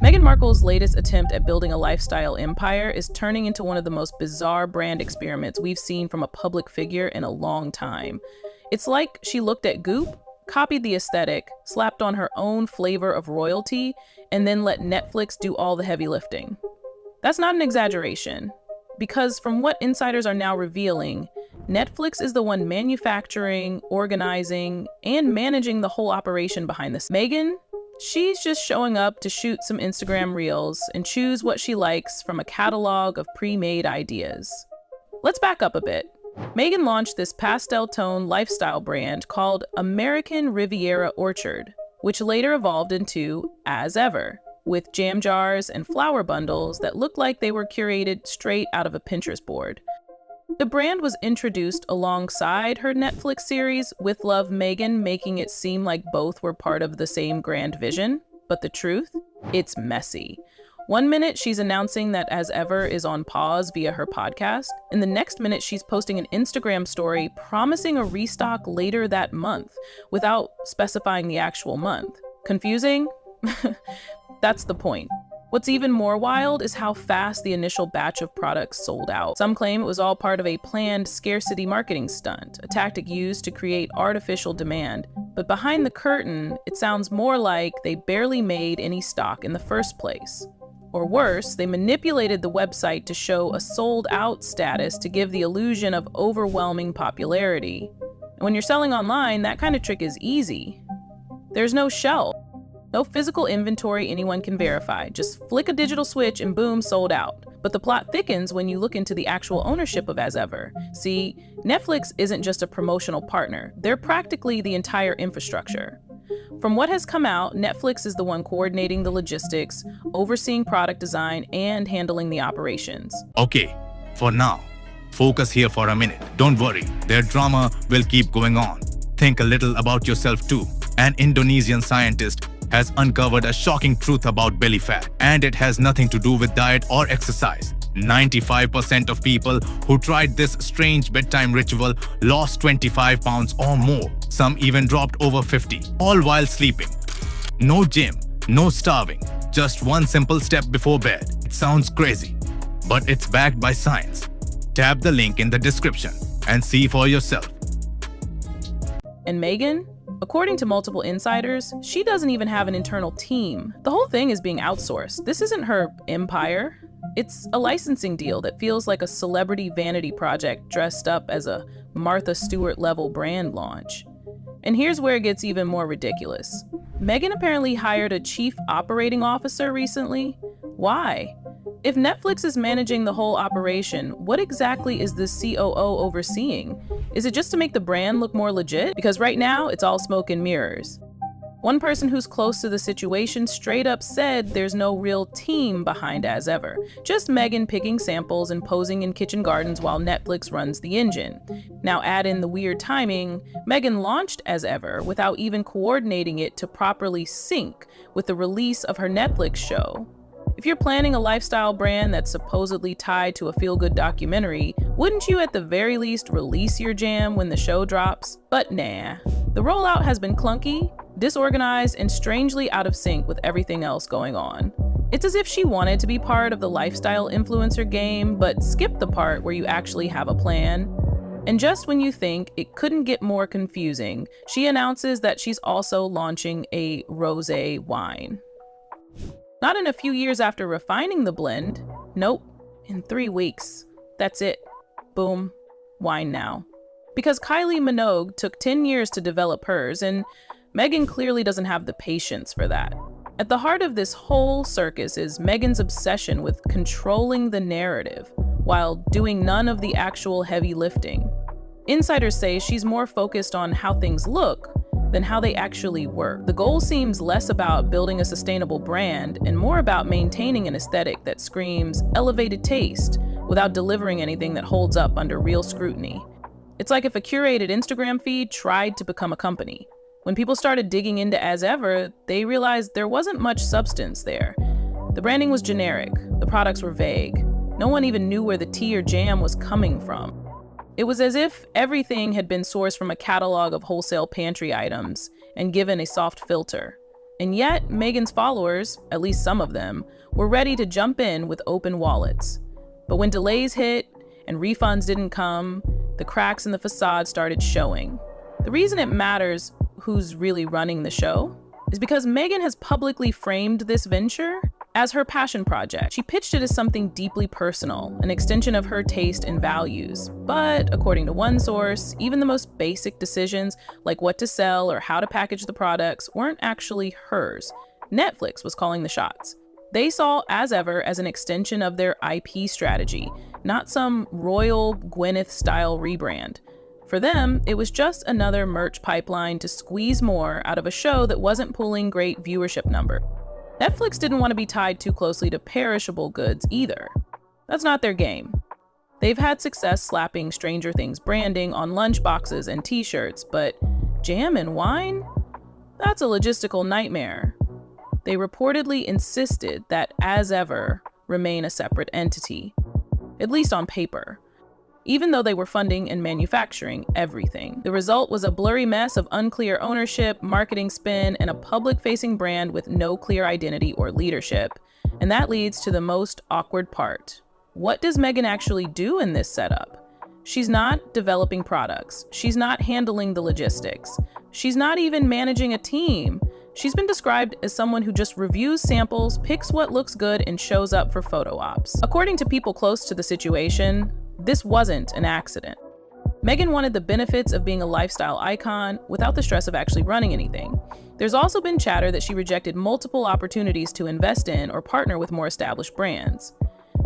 Meghan Markle's latest attempt at building a lifestyle empire is turning into one of the most bizarre brand experiments we've seen from a public figure in a long time. It's like she looked at Goop, copied the aesthetic, slapped on her own flavor of royalty, and then let Netflix do all the heavy lifting. That's not an exaggeration, because from what insiders are now revealing, Netflix is the one manufacturing, organizing, and managing the whole operation behind this. Meghan, she's just showing up to shoot some Instagram reels and choose what she likes from a catalog of pre-made ideas. Let's back up a bit. Meghan launched this pastel-tone lifestyle brand called American Riviera Orchard, which later evolved into As Ever, with jam jars and flower bundles that looked like they were curated straight out of a Pinterest board. The brand was introduced alongside her Netflix series With Love, Meghan, making it seem like both were part of the same grand vision. But the truth? It's messy. One minute she's announcing that As Ever is on pause via her podcast, and the next minute she's posting an Instagram story promising a restock later that month, without specifying the actual month. Confusing? That's the point. What's even more wild is how fast the initial batch of products sold out. Some claim it was all part of a planned scarcity marketing stunt, a tactic used to create artificial demand. But behind the curtain, it sounds more like they barely made any stock in the first place. Or worse, they manipulated the website to show a sold-out status to give the illusion of overwhelming popularity. And when you're selling online, that kind of trick is easy. There's no shelf. No physical inventory anyone can verify. Just flick a digital switch and boom, sold out. But the plot thickens when you look into the actual ownership of As Ever. See, Netflix isn't just a promotional partner. They're practically the entire infrastructure. From what has come out, Netflix is the one coordinating the logistics, overseeing product design, and handling the operations. Okay, for now, focus here for a minute. Don't worry, their drama will keep going on. Think a little about yourself too. An Indonesian scientist has uncovered a shocking truth about belly fat, and it has nothing to do with diet or exercise. 95% of people who tried this strange bedtime ritual lost 25 pounds or more. Some even dropped over 50, all while sleeping. No gym, no starving, just one simple step before bed. It sounds crazy, but it's backed by science. Tap the link in the description and see for yourself. And Meghan? According to multiple insiders, she doesn't even have an internal team. The whole thing is being outsourced. This isn't her empire. It's a licensing deal that feels like a celebrity vanity project dressed up as a Martha Stewart-level brand launch. And here's where it gets even more ridiculous. Meghan apparently hired a chief operating officer recently. Why? If Netflix is managing the whole operation, what exactly is the COO overseeing? Is it just to make the brand look more legit? Because right now, it's all smoke and mirrors. One person who's close to the situation straight up said there's no real team behind As Ever. Just Meghan picking samples and posing in kitchen gardens while Netflix runs the engine. Now add in the weird timing, Meghan launched As Ever without even coordinating it to properly sync with the release of her Netflix show. If you're planning a lifestyle brand that's supposedly tied to a feel-good documentary, wouldn't you at the very least release your jam when the show drops? But nah. The rollout has been clunky, disorganized, and strangely out of sync with everything else going on. It's as if she wanted to be part of the lifestyle influencer game, but skipped the part where you actually have a plan. And just when you think it couldn't get more confusing, she announces that she's also launching a rosé wine. Not in a few years after refining the blend. Nope, in 3 weeks. That's it. Boom, wine now. Because Kylie Minogue took 10 years to develop hers, and Meghan clearly doesn't have the patience for that. At the heart of this whole circus is Meghan's obsession with controlling the narrative, while doing none of the actual heavy lifting. Insiders say she's more focused on how things look than how they actually work. The goal seems less about building a sustainable brand and more about maintaining an aesthetic that screams elevated taste without delivering anything that holds up under real scrutiny. It's like if a curated Instagram feed tried to become a company. When people started digging into As Ever, they realized there wasn't much substance there. The branding was generic, the products were vague. No one even knew where the tea or jam was coming from. It was as if everything had been sourced from a catalog of wholesale pantry items and given a soft filter. And yet, Meghan's followers, at least some of them, were ready to jump in with open wallets. But when delays hit and refunds didn't come, the cracks in the facade started showing. The reason it matters who's really running the show is because Meghan has publicly framed this venture as her passion project. She pitched it as something deeply personal, an extension of her taste and values. But according to one source, even the most basic decisions, like what to sell or how to package the products, weren't actually hers. Netflix was calling the shots. They saw As Ever as an extension of their IP strategy, not some royal Gwyneth-style rebrand. For them, it was just another merch pipeline to squeeze more out of a show that wasn't pulling great viewership numbers. Netflix didn't want to be tied too closely to perishable goods either. That's not their game. They've had success slapping Stranger Things branding on lunchboxes and t-shirts, but jam and wine? That's a logistical nightmare. They reportedly insisted that As Ever remain a separate entity, at least on paper, even though they were funding and manufacturing everything. The result was a blurry mess of unclear ownership, marketing spin, and a public-facing brand with no clear identity or leadership. And that leads to the most awkward part. What does Meghan actually do in this setup? She's not developing products. She's not handling the logistics. She's not even managing a team. She's been described as someone who just reviews samples, picks what looks good, and shows up for photo ops. According to people close to the situation, this wasn't an accident. Meghan wanted the benefits of being a lifestyle icon without the stress of actually running anything. There's also been chatter that she rejected multiple opportunities to invest in or partner with more established brands.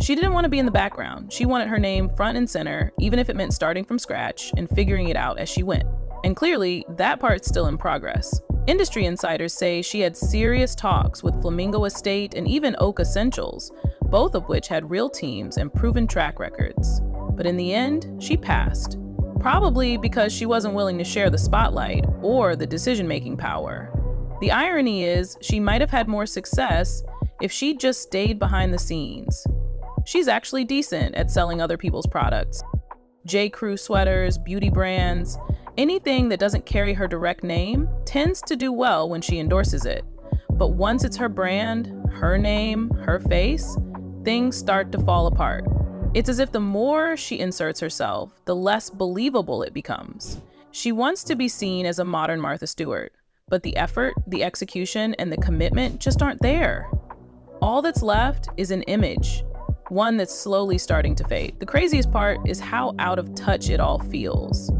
She didn't want to be in the background. She wanted her name front and center, even if it meant starting from scratch and figuring it out as she went. And clearly, that part's still in progress. Industry insiders say she had serious talks with Flamingo Estate and even Oak Essentials, both of which had real teams and proven track records. But in the end, she passed. Probably because she wasn't willing to share the spotlight or the decision-making power. The irony is, she might have had more success if she just stayed behind the scenes. She's actually decent at selling other people's products. J.Crew sweaters, beauty brands, anything that doesn't carry her direct name tends to do well when she endorses it. But once it's her brand, her name, her face, things start to fall apart. It's as if the more she inserts herself, the less believable it becomes. She wants to be seen as a modern Martha Stewart, but the effort, the execution, and the commitment just aren't there. All that's left is an image, one that's slowly starting to fade. The craziest part is how out of touch it all feels.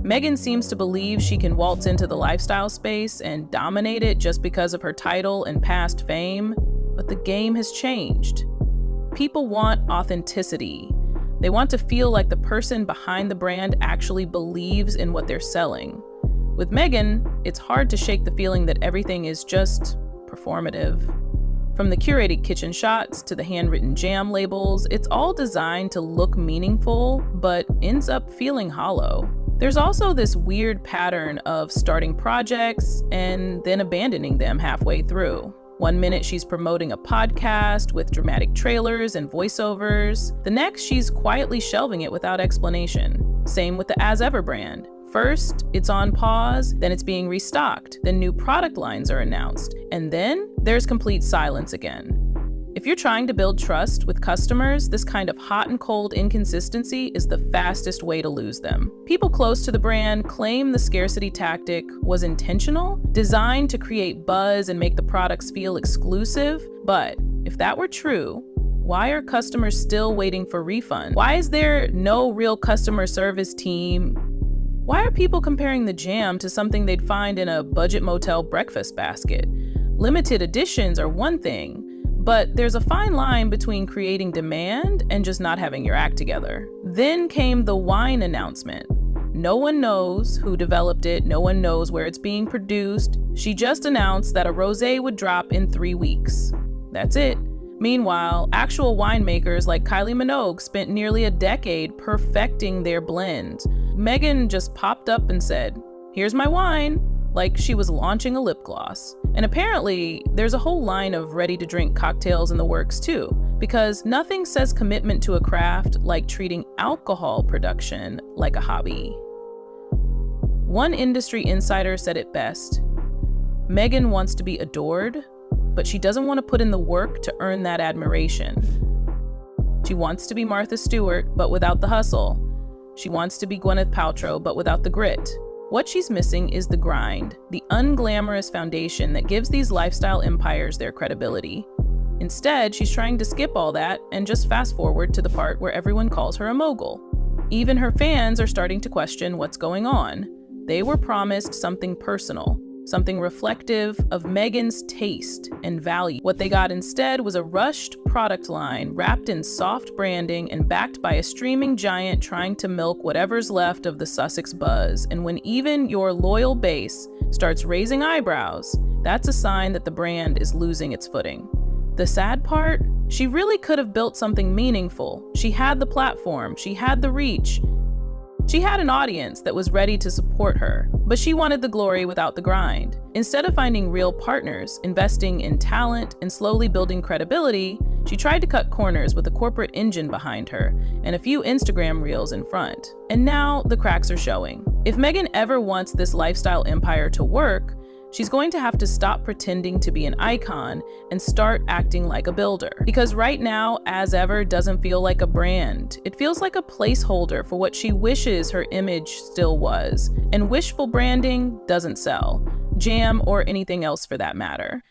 Meghan seems to believe she can waltz into the lifestyle space and dominate it just because of her title and past fame, but the game has changed. People want authenticity. They want to feel like the person behind the brand actually believes in what they're selling. With Meghan, it's hard to shake the feeling that everything is just performative. From the curated kitchen shots to the handwritten jam labels, it's all designed to look meaningful, but ends up feeling hollow. There's also this weird pattern of starting projects and then abandoning them halfway through. One minute she's promoting a podcast with dramatic trailers and voiceovers. The next, she's quietly shelving it without explanation. Same with the As Ever brand. First, it's on pause, then it's being restocked, then new product lines are announced, and then there's complete silence again. If you're trying to build trust with customers, this kind of hot and cold inconsistency is the fastest way to lose them. People close to the brand claim the scarcity tactic was intentional, designed to create buzz and make the products feel exclusive. But if that were true, why are customers still waiting for refunds? Why is there no real customer service team? Why are people comparing the jam to something they'd find in a budget motel breakfast basket? Limited editions are one thing, but there's a fine line between creating demand and just not having your act together. Then came the wine announcement. No one knows who developed it, no one knows where it's being produced. She just announced that a rosé would drop in 3 weeks. That's it. Meanwhile, actual winemakers like Kylie Minogue spent nearly a decade perfecting their blend. Meghan just popped up and said, "Here's my wine," like she was launching a lip gloss. And apparently, there's a whole line of ready-to-drink cocktails in the works too, because nothing says commitment to a craft like treating alcohol production like a hobby. One industry insider said it best: Meghan wants to be adored, but she doesn't want to put in the work to earn that admiration. She wants to be Martha Stewart, but without the hustle. She wants to be Gwyneth Paltrow, but without the grit. What she's missing is the grind, the unglamorous foundation that gives these lifestyle empires their credibility. Instead, she's trying to skip all that and just fast forward to the part where everyone calls her a mogul. Even her fans are starting to question what's going on. They were promised something personal, something reflective of Meghan's taste and value. What they got instead was a rushed product line wrapped in soft branding and backed by a streaming giant trying to milk whatever's left of the Sussex buzz. And when even your loyal base starts raising eyebrows, that's a sign that the brand is losing its footing. The sad part? She really could have built something meaningful. She had the platform, she had the reach. She had an audience that was ready to support her, but she wanted the glory without the grind. Instead of finding real partners, investing in talent, and slowly building credibility, she tried to cut corners with a corporate engine behind her and a few Instagram reels in front. And now the cracks are showing. If Meghan ever wants this lifestyle empire to work, she's going to have to stop pretending to be an icon and start acting like a builder. Because right now, as ever, doesn't feel like a brand. It feels like a placeholder for what she wishes her image still was. And wishful branding doesn't sell. Jam or anything else for that matter.